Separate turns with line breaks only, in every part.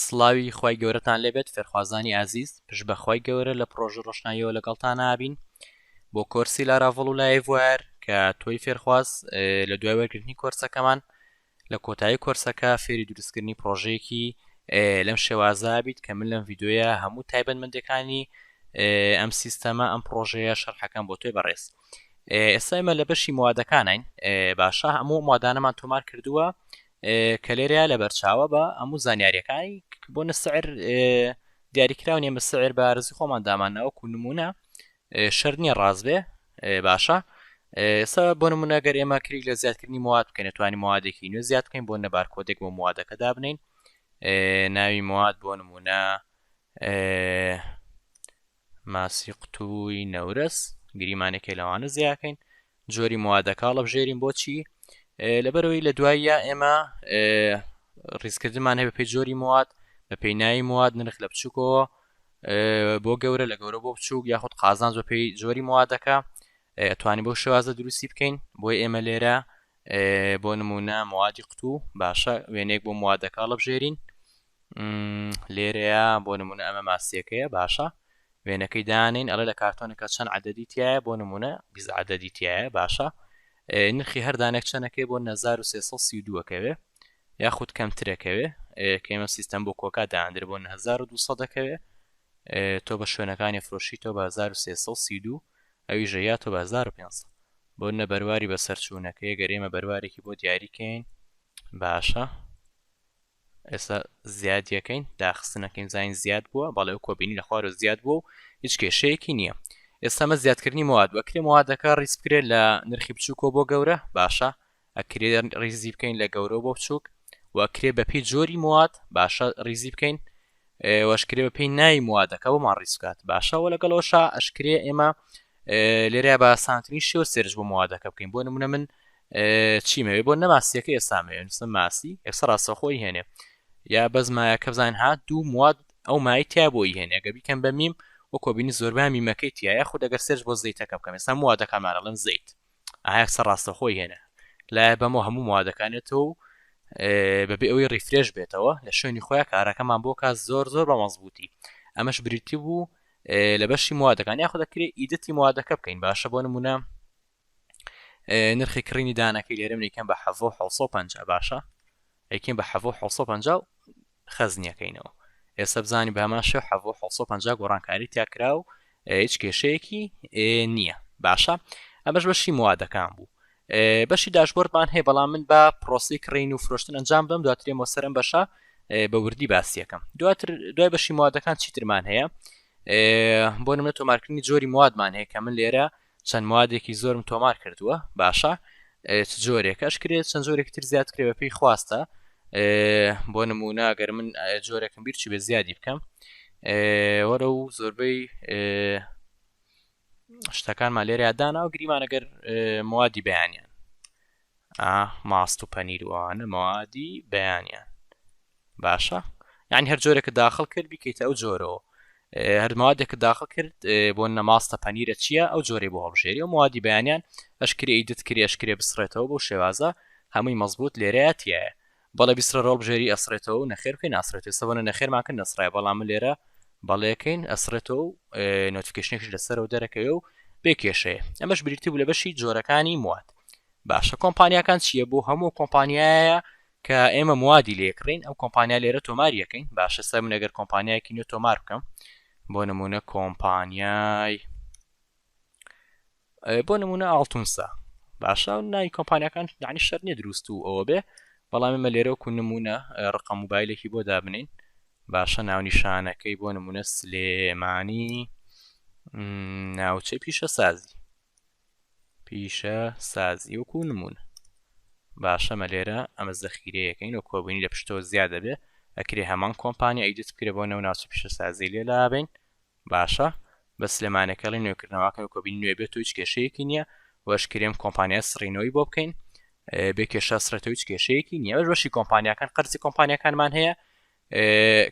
سڵاوی خی گەورەتان لێبێت فێرخوازانی ئازیز پش بەخوای گەورە لە پرۆژە ڕۆشناییەوە لەگەڵتان نابین بۆ کۆرسی لاراڤڵ و لایڤوار کە تۆی فێرخواز لە دوای وەرگرتنی کۆرسەکەمان لە کۆتایی کۆرسەکە فێری دروستکردنی پرۆژەیەکی لەم شێوازە بیت کە من لەم ڤیددیوە هەموو تایبەتمەندەکانی ئەم سیستەمە ئەم پرۆژەیە شەرحەکەم بۆ تۆی بەڕێز ئێستا ئێمە لە بەشی موادەکانین باشە هەموو مادانەمان تۆمار کردووە کە لێرەیە لە بەرچاوە بە هەموو زانیاریەکانی بۆ نسعر دیاریکراون ئێمە سعر بە ئارزی خۆمان دامانەوەکو نمونە شەر نییە ڕازبێ باشە ئێستا بۆ نمونە گەر ئێمە کری لە زیادکردنی مواد بکەین نتوانانی موادێکی نوێ زیاد بکەین بۆ نەبار کۆدێک بۆ موادەکە دابنین ناوی مواد بۆ نمونە ماسی قوتووی نەورس گریمانێکی لەوانە زیاکەین جۆری موادەکە هەڵەبژێرین بۆچی لەبەرەوەی لە دواییە ئێمە ڕیزکردمان هەیە بە پێی جۆری مواد بە پێی ناوی مواد نرخ لە بچووکەوە بۆ گەورە لە گەورە بۆ بچووک یاخود قازانج بە پێی جۆری موادەکە ئەتوانین بۆ شێوازە دروستی بکەین بۆی ئێمە لێرە بۆ نمونە موادی قوتوو باشە وێنێک بۆ موادەکە هەڵەبژێرین لێرەیە بۆ نمونە ئەمە ماسیەکەیە باشە وێنەکەی دانین ئەڵێ لە کارتۆنەکە چەند عەدەدی تایە بۆ نمونە 20 عەدەدی تایە باشە نرخی هەردانێک چەندەکەی بۆ 1332ەکەوێ یاخود کەمترەکەوێ کەمە سیستەم بۆ کۆکا داهاندر بۆ 1200دەکەوێ تۆ بە شوێنەکانی فرۆشی تۆ بە 1332 ئەوی ژەیا تۆ بە 1500 بۆ نە بەرواری بە سەرچوونەکەی گەرێمە بەروارێکی بۆ دیاریکەین باشە ئێستا زیادیەکەین داخستنەکەین زین زیاد بووە بەڵێ ئەو کۆبینی لە خوارە زیاد بوو و هیچ کێشەیەکی نییە ئێستامە زیادکردنی مواد وەکرێ موادەکە ڕیز بکرێت لە نرخی بچووکۆ بۆ گەورە باشە ئەکرێ ڕیزی بکەین لە گەورە بۆ بچووک وەکرێ بەپی جۆری مواد باشە ریزی بکەین وەشکرێ بەپی ناوی موادەکە بۆمان ڕیزکات باشەوە لەگەڵەوەشا ئەشکرێ ئێمە لێرە بە سانتنی شێوە سێرج بۆ موادەکە بکەین بۆ نمونە من چیمەوێ بۆ نەماسیەکە ئێستامەوێ نووسم ماسی ئێستا ڕاستەخۆی هێنێ یا بەزمایەکە بزانین هات دوو مواد ئەو مای تیا بۆی هێنێ گە بیکەم بە میم وە کۆبینی زۆربای میمەکەی تایە خود ئەگەر سێرج بۆ زەیتەکە بکەم ئێستا موادەکەمانەڵەن زەیت ئاهەکسە ڕاستەخۆی هێنە لای بەمە هەموو موادەکانێتەوە بەبێ ئەوەی ڕیفرێش بێتەوە لە شوێنی خۆیان کارەکەمان بۆ کات زۆر بە مەزبوطی ئەمەش بریتی بوو لە بەشی موادەکان یاخود دەکرێت ئیدەتی موادەکە بکەین باشە بۆ نمونە نرخی کڕینی دانەکەی لێرە منیکەم بە 750 باشە ئەیکەین بە 750 خەزنیەکەینەوە ئێستا بزانی بەماشە 750 گۆڕانکاری تیاکرا و هیچ کێشەیەکی نییە باشە ئەمەش بەشی موادەکان بوو بەشی داشبۆردمان هەیە بەڵام من بە پرۆسی کڕین و فرۆشتن ئەنجام بدەم دواترێمە سەرم بەشە بە وردی باسیەکەم دوای بەشی موادەکان چیترمان هەیە بۆ نمونە تۆمارکردنی جۆری موادمان هەیە کە من لێرە چەند موادێکی زۆرم تۆمار کردووە باشە جۆرێکەش کرێت چەند جۆرێکی تر زیاد کرێ بە پێی خواستە بۆ نمونە گەر من جۆرێکم بیرچی بە زیادی بکەم وەرە و زۆربەی شتەکانمان لێرە یاددانا و گریمانەگەر موادی بەیانیان ماست و پەنیروانە موادی بەیانیان باشە یعنی هەر جۆرێکە داخل کرد بیکەیتە ئەو جۆرەوە هەر موادێکە داخل کرد بۆ نەماستە پەنیرە چییە ئەو جۆرەی بۆ هەڵبژێری و موادی بەیانیان ئەشکری ئیدت کری ئەشکرێ بسڕێتەوە بۆ شێوازە هەمووی مەزبوط لێرەیەتیایە بەڵێ بیسرە ڕۆڵبژێری ئەسرێتەوە و نەخێرکەی ناسرێت سەوەنە نەخێرماکە نەسرای بەڵام لێرە بەڵێکەین ئەسرێتەوە و نۆتیفیکیشنێکش لەسەرەوە دەرەکەوێ و بێ کێشەیە ئەمەش بریتی بوو لە بەشی جۆرەکانی مواد باشە کۆمپانیاکان چییە بۆ هەموو کۆمپانیایە کە ئێمە موادی لێکڕین ئەو کۆمپانیا لێرە تۆماریەکەین باشە سەر نەگەر کۆمپانیایەکی نوێ تۆمار بکەم بۆ نمونە کۆمپانیای بۆ نمونە ئاڵتونسا باشە و ناوی کۆمپانیەکان یعنی شەر نیە دروست و ئەوە بێ بەڵام ئێمە لێرەوەکو نمونە ڕقم موبایلێکی بۆ دابنین باشە ناونیشانەکەی بۆ نمونە سلێمانی ناوچەی پیشە سازی وەکو نمونە باشە مە لێرە ئەمە زەخیرەیەکەین و کۆبوونی لە پشتەوە زیادە بێ ئەکرێ هەمان کۆمپانیا ئیدت بکرێ بۆ نەو ناوچە پیشە سازی لێ لابین باشە بە سلێمانەکەڵی نوێکردنەوەکەن کۆبین نوێ بێت و هیچ کێشەیەکی نییە وەشکرێم کۆمپانیا سڕینەوەی بۆ بکەین بێ کێشە سرەتەوە هیچ کێشەیەکی نییە بەشی کۆمپانیاکان قەرزی کۆمپانیەکانمان هەیە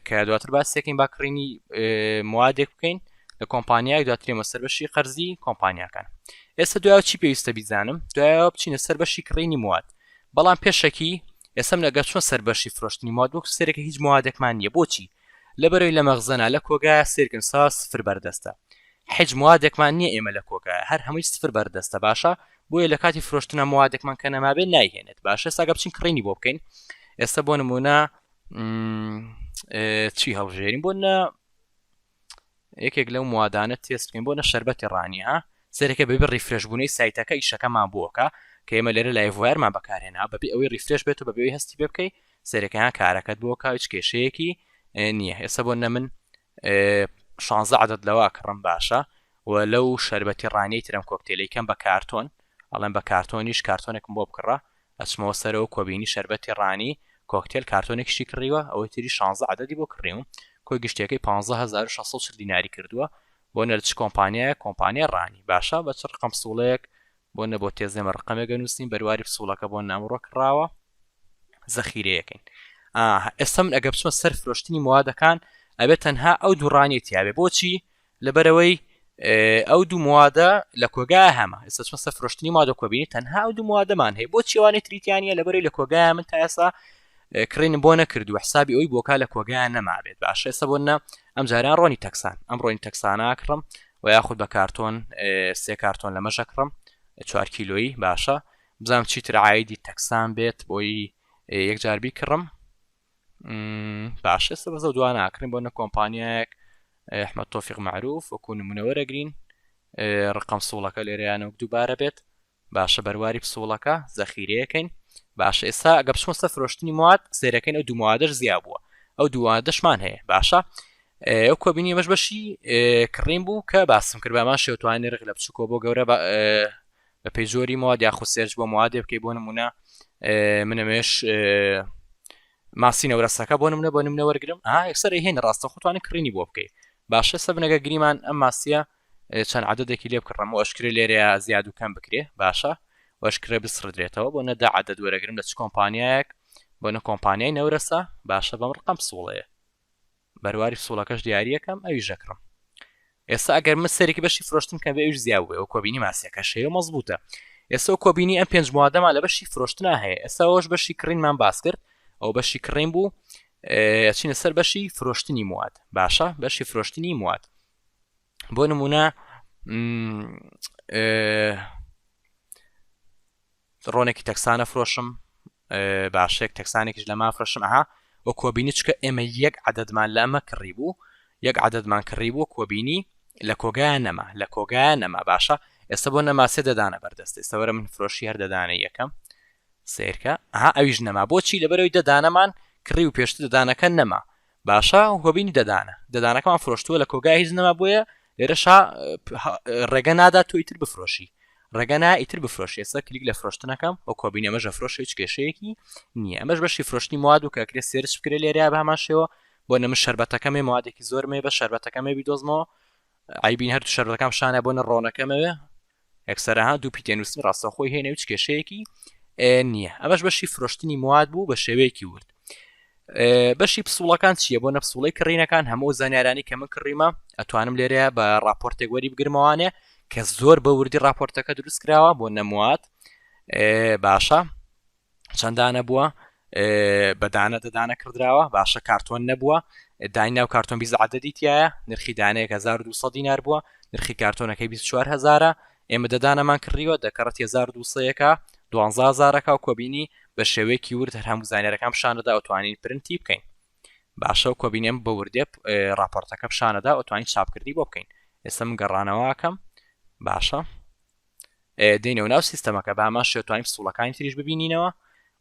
کە دواتر باسیەکەین باکڕینی موادێک بکەین لە کۆمپانیای دواترێمە سەر بەشی قەرزی کۆمپانیاکان ئێستا دوای چی پێویستە بیزانم دوایەوە بچینە سەر بەشی کڕینی مواد بەڵام پێشەکی ئێستا من ئەگەر چۆن سەر بەشی فرۆشتنی مواد وەکو سێرەکە هیچ موادێکمان نییە بۆچی لەبەرەوەی لە مەغزەنا لە کۆگایە سێرکن سا سفر بەردەستە هیچ موادێکمان نییە ئێمە لە کۆگایە هەر هەمووی سفر بەردەستە باشە بۆیە لە کاتی فرۆشتنە موادێکمان کە نەمابێت نایهێنێت باشە ساگە بچین کڕینی بۆ بکەین ئێستا بۆ نمونە چی هەڵژێرین بۆ یەکێک لەو موادانە تێستکەین بۆ نە شەربەتی ڕانی ها سەرەکە بەبێ ڕیفرێشبوونەی سایتەکە ئیشەکەمان بووەکە کە ئێمە لێرە لایڤوایرمان بەکارهێنا بەبێ ئەوەی ریفرێش بێت و بەبێەوەی هەستی پێ بکەی سەرەکەیان کارەکەت بۆکە هیچ کێشەیەکی نییە ئێستا بۆ نە من 16 عدد لەوا کڕم باشە و لەو شەربەتی ڕانەی ترم کۆکتێلەکەم بە کارتۆن ئەڵێن بە کارتۆنیش کارتۆنێکم بۆ بکڕە ئەچمەوە سەرەوە کۆبینی شەربەتی ڕانی کۆکتێل کارتۆنێکشی کڕیوە ئەوەی تری 16 عددی بۆ کڕیوم کۆی گشتەکەی 15640 دیناری کردووە بۆ نەرچ کۆمپانیایە کۆمپانیای ڕانی باشە بە چ ڕقم پسوڵەیەک بۆ نە بۆ تێزێمە ڕقمێگە نووسین بەرواری پسوڵەکە بۆ نامڕۆ کراوە زەخیرەیەکەین ئێستا من ئەگە بچمە سەر فرۆشتنی موادەکان ئەبێت تەنها ئەو دووڕانێتیابێ بۆچی لەبەرەوەی ئەو دوو موادە لە کۆگای هەمە ئێستا چمە سەر فرۆشتنی موادە کۆبینی تەنها ئەو دوو موادەمان هەیە بۆ چیوانەی تریتیانە لەبەرەوەی لە کۆگای من تا ئێستا کڕین بۆ نەکردو حسابی ئەوی بۆکە لە کۆگایان نەمابێت باشە ئێستا بۆ نە ئەم جاریان ڕۆنی تەکسان ئەم ڕۆنی تەکسانە کڕم و یاخود بە کارتۆن 3 کارتۆن لە مەژە کڕم 4 کیلۆیی باشە بزانم چیتر عایدی تەکسان بێت بۆی یەکجاربی کڕم باش ئێستا بەزە دوان ناکرین بۆ نە کۆمپانیایەک ئەحمەد تۆفیق معروف وەکو نمونەوەرەگرین ڕقم سوڵەکە لێرەیانەوە دووبارە بێت باشە بەرواری پسوڵەکە زەخیرەیەکەین باشە ئێستا ئەگە بچمە سەر فرۆشتنی مواد سێرەکەین ئەو دوو موادەش زیاد بووە ئەو دووادەشمان هەیە باشە ئەو کۆبینی مەش بەشی کڕین بوو کە باسم کرد بامان شێوتوانی ڕق لە بچووکۆ بۆ گەورە بە پێی زۆری مواد یاخود سێرج بۆ موادێ بکەی بۆ نمونە منەمێش ماسی نەورەسەکە بۆ نمونە بۆ نمونە وەرگرم یەکسەر هێن ڕاستە خۆتوانێ کڕینی بۆ بکەی باشە سەبنەگە گریمان ئەم ماسیە چەند عددێکی لێ بکڕم و ئەشکرێ لێرەیە زیاد و کەم بکرێ باشە وەشکرێ بسڕدرێتەوە بۆ نەدا عدد وەرەگرم لە چ کۆمپانیایەک بۆ نە کۆمپانیای نەورەسە باشە بەم ڕقم پسوڵەیە بەرواری پسوڵەکەش دیارریەکەم ئەوی ژەکڕم ئێستا ئەگەر من سەرێکی بەشی فرۆشتن کە بێ ئەوش زیاد بووێ و کۆبینی ماسیەکە شەیە مەزبوطە ئێستا کۆبینی ئەم 5 موادەمان لە بەشی فرۆشتنا هەیە ئێستا ئەوش بەشی کڕینمان باس کرد ئەو بەشی کڕین بوو چینە سەر بەشی فرۆشتنی مواد باشە بەشی فرۆشتنی مواد بۆ نمونە ڕۆنێکی تەکسانە فرۆشم باشێک تەکسانێکیش لە ما فرۆشم ئەها و کۆبینی چکە ئێمە یەک عددمان لە ئەمە کڕی بوو یەک عددمان کڕی بوو کۆبینی لە کۆگایان نەما لە کۆگایان نەما باشە ئێستا بۆ نەماسێ دەدانە بەردەست ئێستا وەرە من فرۆشی هەر دەدانە یەکەم سیرکە ئەویش نەما بۆچی لەبەرەوەی دەدانەمان کڕی و پێشتر دەدانەکە نەما باشە هۆبینی دەدانەکەمان فرۆشتووە لە کۆگای هیچ نەما بۆیە لێرەشا ڕێگە نادا تۆ ئیتر بفرۆشی ڕێگەنا ئیتر بفرۆشی ئێستا کلیک لە فرۆشتنەکەم ئەو کۆبینی ئەمەژە فرۆش هیچ کێشەیەکی نییە ئەمەش بەشی فرۆشتنی مواد و کەکرێ سێرچ بکرێ لێرە بە هەمان شێوە بۆ نەمە شەربەتەکەمێ موادێکی زۆرمێ بە شەربەتەکەمێ بیدۆزمەوە ئایبین هەردوو شەربەتەکەم شانە بۆ نە ڕۆنەکەمەوێ یەکسەرها دوو پیتێنووسن ڕاستەخۆی هێنە هیچ کێشەیەکی نییە ئەمەش بەشی فرۆشتنی مواد بوو بە شێوەیەکی ورد بەشی پسوڵەکان چییە بۆ نە پسوڵەی کڕینەکان هەموو زانیارانی کە من کڕیمە ئەتوانم لێرەیە بە راپۆرتێک وەری بگرمەوانێ کە زۆر بە وردی راپۆرتەکە دروست کراوە بۆ نەموات باشە چەندانە بووە بەدانە دەدانە کردراوە باشە کارتۆن نەبووە دایناو کارتۆن 20 عددی تایە نرخی دانەیەک 1200 دینار بووە نرخی کارتۆنەکەی 24000 ئێمە دەدانەمان کڕیوە دەکەڕەت 1200ەکە 12000ەکە و کۆبینی بە شێوەیەکی ورد هەر هەموو زانیارەکان پیشانەدا ئەوتوانین پرنتی بکەین باشە و کۆبینێم بە وردێ راپۆرتەکە پیشانەدا ئەوتوانین چاپکردی بۆ بکەین ئێستا من گەڕانەوەکەم باشە دێنەوە ناو سیستەمەکە بامان شێتوانین پسوڵەکانی تریش ببینینەوە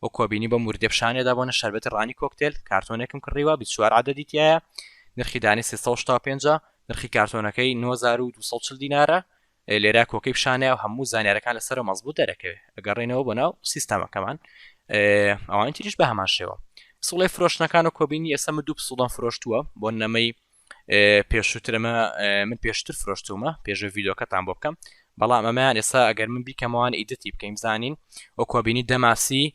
و کۆبینی بە وردێ پیشانێدا بۆنە شەربەتی ڕانی کۆکتێل کارتۆنێکم کڕیوە 24 عددی تایە نرخی دانی 350 نرخی کارتۆنەکەی 9240 دینارە لێرا کۆکەی پیشانەیە و هەموو زانیارەکان لەسەر مەزبوط دەرەکەوێت ئەگەڕێنەوە بۆ ناو سیستەمەکەمان ئەوان تریش بە هەمان شێوە پسوڵەی فرۆشتنەکان و کۆبینی ئێستا من دوو پسوڵەم فرۆشتووە بۆ نەمەی پێشووترمە من پێشتر فرۆشتومە پێشە ڤیدۆکەتان بۆ بکەم بەڵام ئەمەیان ئێستا ئەگەر من بیکەمەوان ئیدەتی بکەین زانین و کۆبینی دەماسی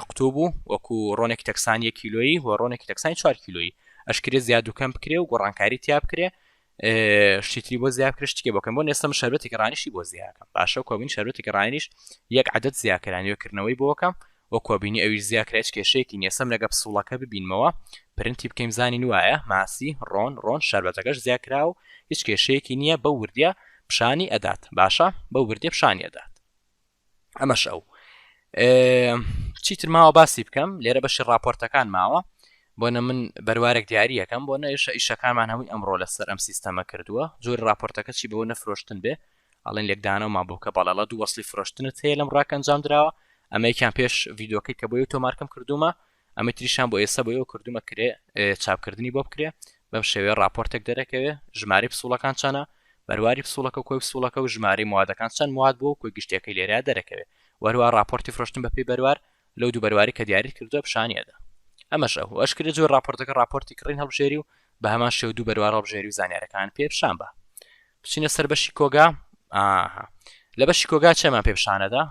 قوتوب بوو وەکو ڕۆنێکی تەکسانی کیلۆیی و ڕۆنێکی تەکسانی 4 کیلۆیی ئەشکرێ زیاد و کەم بکرێ و گۆڕانکاری تیا بکرێ شتری بۆ زیاد کرشتێ بۆکەم بۆ ئێستا شەربەتی ڕانیشی بۆ زیاکەم باشە کۆبین شەربەتی ڕانیش یەک عدد زیاکەرانیوەکردنەوەی بۆکەم وەکوبینی ئەوی زیاکرێت کێشەیەکی نیەسەم لەگە پسوڵەکە ببینمەوە پرنتی بکەیم زانین وایە ماسی ڕۆن شەربەتەکەش زیاکرا و هیچ کێشەیەکی نییە بە وردە پیشانی ئەدات باشە بە وردە پیشانی ئەدات ئەمەش ئەو چیتر ماوە باسی بکەم لێرە بەشی راپۆرتەکان ماوە بۆنە من بەروارێک دیاری یەکەم بۆ نەیشە ئیشەکانمان هەمووی ئەمڕۆ لەسەر ئەم سیستەمە کردووە جۆری راپۆرتەکە چی بەوە نەفرۆشتن بێ ئەڵێن لێکدانەوە ما بووکە بەڵەڵە دوو وەسلی فرۆشتنت هەیە لەم ڕاکە ئەنجام درراوە ئەمەیەکیان پێش ڤیددیۆکەی کە بۆی تۆمارکەم کردومە ئەمە تریشان بۆ ئێستا بۆ کردومە کرێ چاپکردنی بۆ بکرێ بەم شێوەیە راپۆرتێک دەرەکەوێ ژماری پسوڵەکان چەنە بەرواری پسوڵەکە کۆی پسوڵەکە و ژماری موادەکان چەند مواد بۆ کۆی گشتەکەی لێرە دەرەکەوێت وەروە راپۆرتی فرۆشتن بە پێی بەروار لەو دوو بەرواری کە دیاری کردووە پیشانیەدا ئەمەش ئەو ئەشکرێت جۆر راپۆرتەکە راپۆرتی کڕین هەڵبژێری و بە هەمان شێو دوو بەروار هەڵبژێری و زانیارەکان پێ پیشان بە بچینە سەر بەشی کۆگا لە بەشی کۆگا چێمان پێ پیشانەدا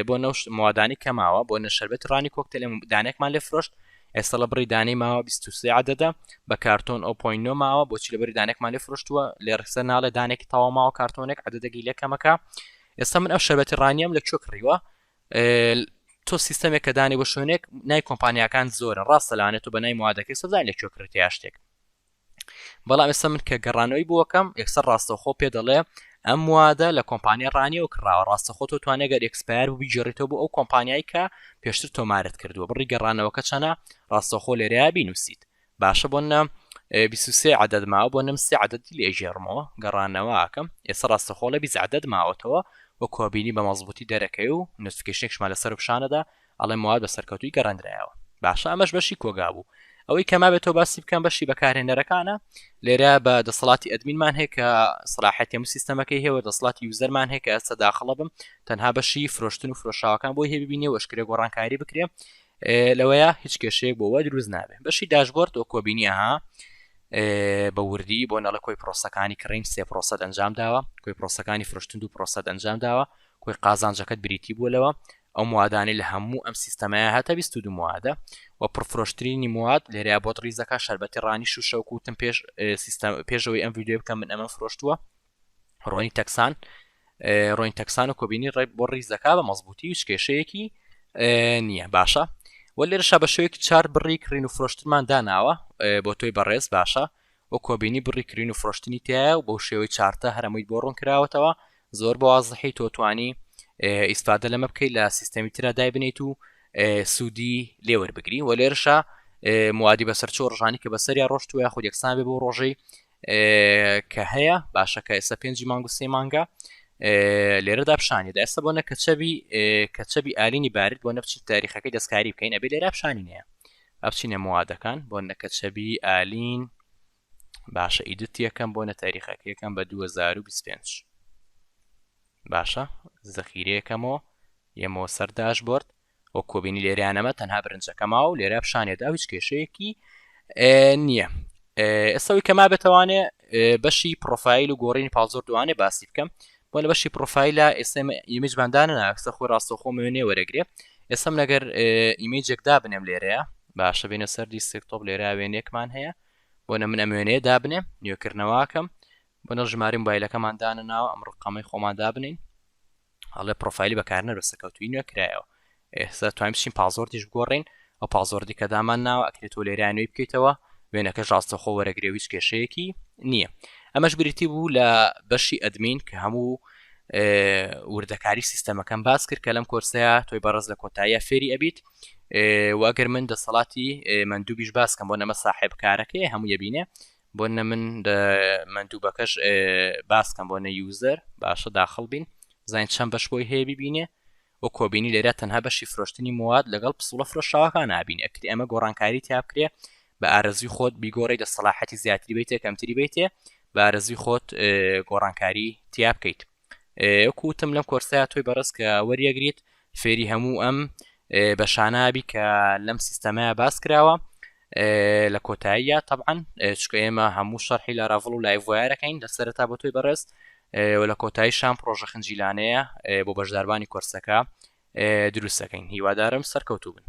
بۆ نەوش موادانی کەماوە بۆ نەشربێت ڕانی کۆکتێل دانێکمان لێ فرۆشت ئێستا لە بڕی دانەی ماوە 23 عەدەدە بە کارتۆن 0.9 ماوە بۆچی لە بەری دانێکمان لێ فرۆشتووە لێرەسەر ناڵێ دانێکی تەواو ماوە کارتۆنێک عەدەدەگی لێ کەمەکە ئێستا من ئەو شەربەتی ڕانیم لە کوێ کڕیوە تۆ سیستەمێک کە دانی بۆ شوێنێک نای کۆمپانیاکان زۆرن ڕاستە لەوانێت و بە نای موادەکەی سەزای لە کوێ کڕێت یا شتێک بەڵام ئێستا من کە گەڕانەوەی بووەکەم یەکسەر ڕاستەوخۆ پێ دەڵێ ئەم وادە لە کۆمپانیا ڕانیەوە کراوە ڕاستەخۆ تۆ توانێگەر ئەکسپایر و بیجێڕیتەوە بۆ ئەو کۆمپانیایی کە پێشتر تۆمارت کردووە بڕی گەڕانەوەکە چەنە ڕاستەخۆ لێرەیە بینوسیت باشە بۆنە 23 عەدەد ماوە بۆ نم 3 عەدەدی لێژێڕمەوە گەڕانەوەکەم ئێستا ڕاستەخۆ لە 20 عەدەد ماوەتەوە وە کۆبینی بە مەزبوطی دەرەکەی و نوتیفیکیشنێکشمان لەسەر پیشانەدا ئەڵێ مواد بە سەرکەوتوی گەڕاندرایەوە باشە ئەمەش بەشی کۆگا بوو ئەوەی کەما بێتەوە باسی بکەم بەشی بەکارهێنەرەکانە لێرە بە دەسەڵاتی ئەدمینمان هەیە کە سەلاحەتی هەموو سیستەمەکەی هەیە دەسەڵاتی یوزەرمان هەیە کە ئەستا داخڵە بم تەنها بەشی فرۆشتن و فرۆشاوەکان بۆی هەیە ببینێ وەشکرێ گۆڕانکاری بکرێ لەوەیە هیچ کێشەیەک بۆ وە دروست نابێ بەشی داشبۆرد ئەو کۆبینیەها بە وردی بۆ نەڵە کۆی پرۆسەکانی کڕین سێ پرۆسەد ئەنجام داوە کۆی پرۆسەکانی فرۆشتن و پرۆسەد ئەنجام داوە کۆی قازانجەکەت بریتی بووە لەوە ئەو موادانی لە هەموو ئەم سیستەمەیە هاتە 22 موادە و پرفرۆشترینی مواد لێرە بۆ ڕیزەکە شەربەتی ڕانی شوشەوکوتم پێشەوەی ئەم ڤیددیۆ بکەم من ئەمە فرۆشتووە ڕۆنی تەکسان و کۆبینی ڕێ بۆ ڕیزەکە بە مەزبوطی و کێشەیەکی نییە باشە وە لێرەشا بە شوەیەکی چار بڕی کڕین و فرۆشتمان داناوە بۆ تۆی بەڕێز باشە وە کۆبینی بڕی کڕین و فرۆشتنی تایە و بۆ شێوەی چارتە هەرمووی بۆ ڕوون کراوەتەوە زۆر بە وازحی تۆتوانی ئیسفادە لەمە بکەی لە سیستەمی ترە دای بنیت و سوودی لێوەربگری و لێرەشە موادی بەسەرچۆ ڕژانی کە بەسەریا ڕۆشتوە خۆ یەکسان بێ بۆ ڕۆژەی کە هەیە باشە کە ئێستا 5 مانگ و 3 مانگە لێرەدا پیشانیدا ئێستا بۆ نە کەچەبی ئالینی بارد بۆ نەبچین تاریخەکەی دەستکاری بکەین ئەبێ لێرە پیشانینەیە ئەبچینە موادەکان بۆ نەکەچەبی ئالین باشە ئیدت یەکەم بۆ نە تاریخەکەیەکەم بە 2025 باشە زەخیرەیەکەمەوە یەمەوە سەر داشبۆرد وە کۆبینی لێریانەمە تەنها برنجەکەما و لێرە پیشانێدا هیچ کێشەیەکی نییە ئێستاوی کەما بێتوانێ بەشی پرۆفایل و گۆڕینی پاڵزۆر دوانێ باسی بکەم بۆ لە بەشی پرۆفایلە ئێستا ئیمێجباندانە ناکسە خۆی ڕاستەخۆ وێنێ وەرەگرێ ئێستم لەگەر ئیمێجێکدا بنێم لێرەیە باشە بینە سەر دیسکتۆپ لێرە وێنێکمان هەیە بۆ نە من ئەمێنەیە دابنێ نیوەکردنەوەکەم بۆ نە ژماری موبایلەکەمان دانەناوە ئەم ڕقەمەی خۆمان دابنین هەڵێ پرۆفایلی بەکارنە ڕستەکەوتوی نوێ کرایەوە ئێستا توانین بچین پازۆردیش بگۆڕین ئەو پازۆردی کە دامان ناوە ئەکرێتەوە لێرانوی بکەیتەوە وێنەکە ڕاستەخۆ وەرەگرێ هیچ کێشەیەکی نییە ئەمەش بریتی بوو لە بەشی ئەدمین کە هەموو وردەکاری سیستەمەکەم باس کرد کە لەم کۆرسەیە تۆی بەڕز لە کۆتاییە فێری ئەبیت واگەر من دەسەڵاتی مندوبیش باسکەم بۆ نەمە ساحب کارەکەی هەموو یەبینێ بۆ نە من مندوبەکەش باسکەم بۆ نە یوزەر باشە داخڵ بین زین چەند بەش بۆی هەیە ببینێ و کۆبینی لێرە تەنها بەشی فرۆشتنی مواد لەگەڵ پسوڵە فرۆشاوەکان نابین ئەکری ئەمە گۆڕانکاری تیا بکرێ بە ئارەزوی خۆت بیگۆڕی دەسەڵاحەتی زیاتری بیتێ کەمتری بیتێ بە ئارەزوی خۆت گۆڕانکاری تیا بکەیت وەکوتم لەم کۆرسەیە تۆی بەڕست کە وەریەگریت فێری هەموو ئەم بەشانابی کە لەم سیستەمەیە باس کراوە لە کۆتاییە طبعاً چکە ئێمە هەموو شەرحی لە ڕاڤڵ و لایڤوایەرەکەین لەسەرەتا بۆ تۆی بەڕست لە کۆتایی شان پرۆژە خنجیلانەیە بۆ بەشداربانی کۆرسەکە دروستەکەین هیوادارم سەرکەوتوو بن